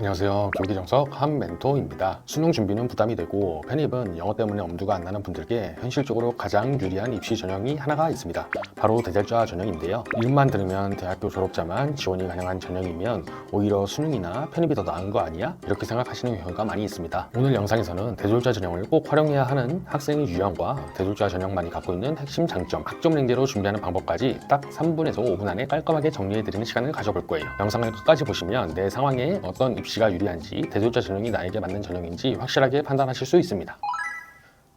안녕하세요. 교육정석 한멘토입니다. 수능 준비는 부담이 되고 편입은 영어 때문에 엄두가 안 나는 분들께 현실적으로 가장 유리한 입시 전형이 하나가 있습니다. 바로 대졸자 전형인데요. 이름만 들으면 대학교 졸업자만 지원이 가능한 전형이면 오히려 수능이나 편입이 더 나은 거 아니야? 이렇게 생각하시는 경우가 많이 있습니다. 오늘 영상에서는 대졸자 전형을 꼭 활용해야 하는 학생의 유형과 대졸자 전형만이 갖고 있는 핵심 장점, 학점 랭제로 준비하는 방법까지 딱 3분에서 5분 안에 깔끔하게 정리해드리는 시간을 가져볼 거예요. 영상을 끝까지 보시면 내 상황에 어떤 입시가 유리한지, 대졸자 전형이 나에게 맞는 전형인지 확실하게 판단하실 수 있습니다.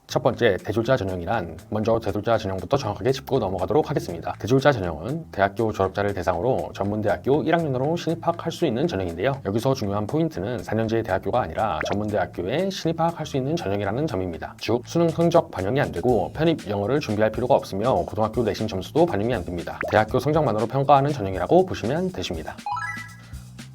첫 번째, 대졸자 전형이란 먼저 대졸자 전형부터 정확하게 짚고 넘어가도록 하겠습니다. 대졸자 전형은 대학교 졸업자를 대상으로 전문대학교 1학년으로 신입학할 수 있는 전형인데요. 여기서 중요한 포인트는 4년제 대학교가 아니라 전문대학교에 신입학할 수 있는 전형이라는 점입니다. 즉, 수능 성적 반영이 안 되고 편입 영어를 준비할 필요가 없으며 고등학교 내신 점수도 반영이 안 됩니다. 대학교 성적만으로 평가하는 전형이라고 보시면 되십니다.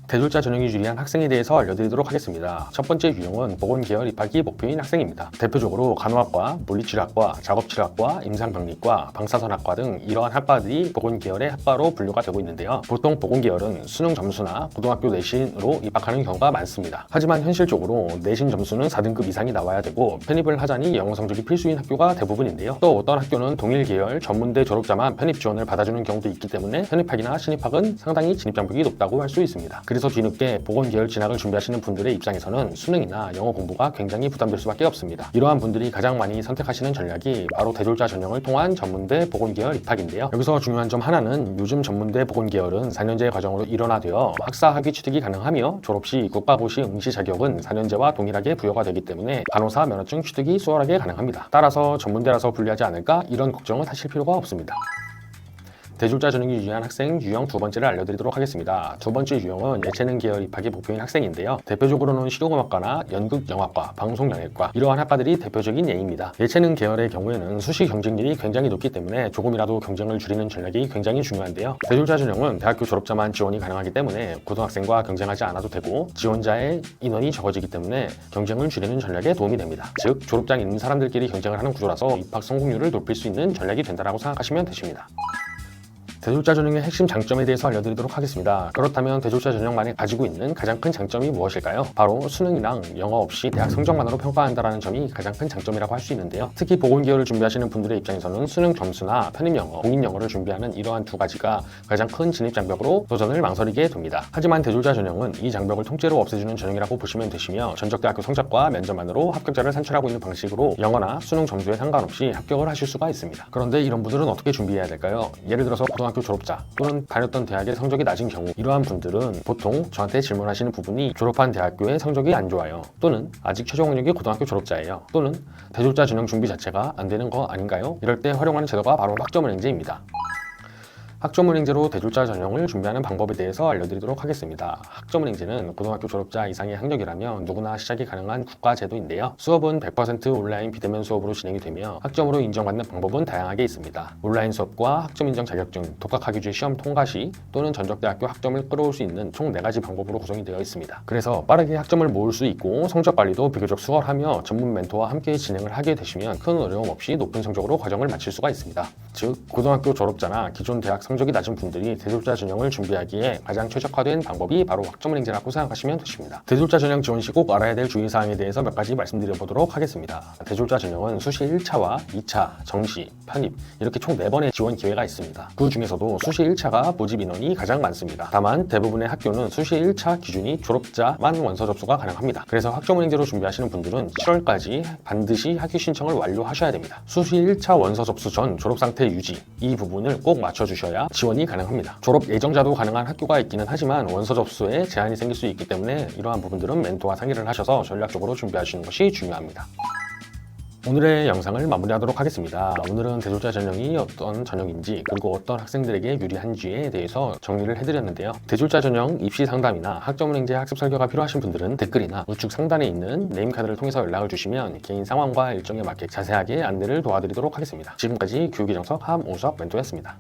대졸자 전형이 유리한 학생에 대해서 알려드리도록 하겠습니다. 첫 번째 유형은 보건계열 입학이 목표인 학생입니다. 대표적으로 간호학과, 물리치료학과, 작업치료학과, 임상병리과, 방사선학과 등 이러한 학과들이 보건계열의 학과로 분류가 되고 있는데요. 보통 보건계열은 수능 점수나 고등학교 내신으로 입학하는 경우가 많습니다. 하지만 현실적으로 내신 점수는 4등급 이상이 나와야 되고 편입을 하자니 영어 성적이 필수인 학교가 대부분인데요. 또 어떤 학교는 동일 계열 전문대 졸업자만 편입 지원을 받아주는 경우도 있기 때문에 편입학이나 신입학은 상당히 진입장벽이 높다고 할 수 있습니다. 그래서 뒤늦게 보건계열 진학을 준비하시는 분들의 입장에서는 수능이나 영어 공부가 굉장히 부담될 수밖에 없습니다. 이러한 분들이 가장 많이 선택하시는 전략이 바로 대졸자 전형을 통한 전문대 보건계열 입학인데요. 여기서 중요한 점 하나는 요즘 전문대 보건계열은 4년제 과정으로 일원화되어 학사 학위 취득이 가능하며 졸업 시 국가고시 응시 자격은 4년제와 동일하게 부여가 되기 때문에 간호사 면허증 취득이 수월하게 가능합니다. 따라서 전문대라서 불리하지 않을까 이런 걱정은 하실 필요가 없습니다. 대졸자 전형이 유리한 학생 유형 두 번째를 알려드리도록 하겠습니다. 두 번째 유형은 예체능 계열 입학이 목표인 학생인데요. 대표적으로는 실용음악과나 연극영화과, 방송영예과 이러한 학과들이 대표적인 예입니다. 예체능 계열의 경우에는 수시 경쟁률이 굉장히 높기 때문에 조금이라도 경쟁을 줄이는 전략이 굉장히 중요한데요. 대졸자 전형은 대학교 졸업자만 지원이 가능하기 때문에 고등학생과 경쟁하지 않아도 되고 지원자의 인원이 적어지기 때문에 경쟁을 줄이는 전략에 도움이 됩니다. 즉, 졸업장 있는 사람들끼리 경쟁을 하는 구조라서 입학 성공률을 높일 수 있는 전략이 된다고 생각하시면 되십니다. 대졸자 전형의 핵심 장점에 대해서 알려드리도록 하겠습니다. 그렇다면 대졸자 전형만이 가지고 있는 가장 큰 장점이 무엇일까요? 바로 수능이랑 영어 없이 대학 성적만으로 평가한다는 점이 가장 큰 장점이라고 할 수 있는데요. 특히 보건계열을 준비하시는 분들의 입장에서는 수능 점수나 편입영어, 공인영어를 준비하는 이러한 두 가지가 가장 큰 진입장벽으로 도전을 망설이게 됩니다. 하지만 대졸자 전형은 이 장벽을 통째로 없애주는 전형이라고 보시면 되시며 전적대학교 성적과 면접만으로 합격자를 산출하고 있는 방식으로 영어나 수능 점수에 상관없이 합격을 하실 수가 있습니다. 그런데 이런 분들은 어떻게 준비해야 될까요? 예를 들어서 고등학교 졸업자 또는 다녔던 대학의 성적이 낮은 경우 이러한 분들은 보통 저한테 질문하시는 부분이 졸업한 대학교의 성적이 안 좋아요, 또는 아직 최종 학력이 고등학교 졸업자예요, 또는 대졸자 전형 준비 자체가 안 되는 거 아닌가요? 이럴 때 활용하는 제도가 바로 학점은행제입니다. 학점은행제로 대졸자 전형을 준비하는 방법에 대해서 알려드리도록 하겠습니다. 학점은행제는 고등학교 졸업자 이상의 학력이라면 누구나 시작이 가능한 국가제도인데요. 수업은 100% 온라인 비대면 수업으로 진행이 되며 학점으로 인정받는 방법은 다양하게 있습니다. 온라인 수업과 학점 인정 자격증, 독학학위제 시험 통과 시 또는 전적대학교 학점을 끌어올 수 있는 총 4가지 방법으로 구성이 되어 있습니다. 그래서 빠르게 학점을 모을 수 있고 성적 관리도 비교적 수월하며 전문 멘토와 함께 진행을 하게 되시면 큰 어려움 없이 높은 성적으로 과정을 마칠 수가 있습니다. 즉, 고등학교 졸업자나 기존 대학 성적이 낮은 분들이 대졸자 전형을 준비하기에 가장 최적화된 방법이 바로 학점은행제라고 생각하시면 되십니다. 대졸자 전형 지원 시 꼭 알아야 될 주의사항에 대해서 몇 가지 말씀드려보도록 하겠습니다. 대졸자 전형은 수시 1차와 2차, 정시, 편입 이렇게 총 4번의 지원 기회가 있습니다. 그 중에서도 수시 1차가 모집 인원이 가장 많습니다. 다만 대부분의 학교는 수시 1차 기준이 졸업자만 원서 접수가 가능합니다. 그래서 학점은행제로 준비하시는 분들은 7월까지 반드시 학위 신청을 완료하셔야 됩니다. 수시 1차 원서 접수 전 졸업 상태 유지 이 부분을 꼭 맞춰주셔야 지원이 가능합니다. 졸업 예정자도 가능한 학교가 있기는 하지만 원서 접수에 제한이 생길 수 있기 때문에 이러한 부분들은 멘토와 상의를 하셔서 전략적으로 준비하시는 것이 중요합니다. 오늘의 영상을 마무리하도록 하겠습니다. 오늘은 대졸자 전형이 어떤 전형인지 그리고 어떤 학생들에게 유리한지에 대해서 정리를 해드렸는데요. 대졸자 전형 입시 상담이나 학점은행제 학습 설계가 필요하신 분들은 댓글이나 우측 상단에 있는 네임카드를 통해서 연락을 주시면 개인 상황과 일정에 맞게 자세하게 안내를 도와드리도록 하겠습니다. 지금까지 교육의 정석 함오석 멘토였습니다.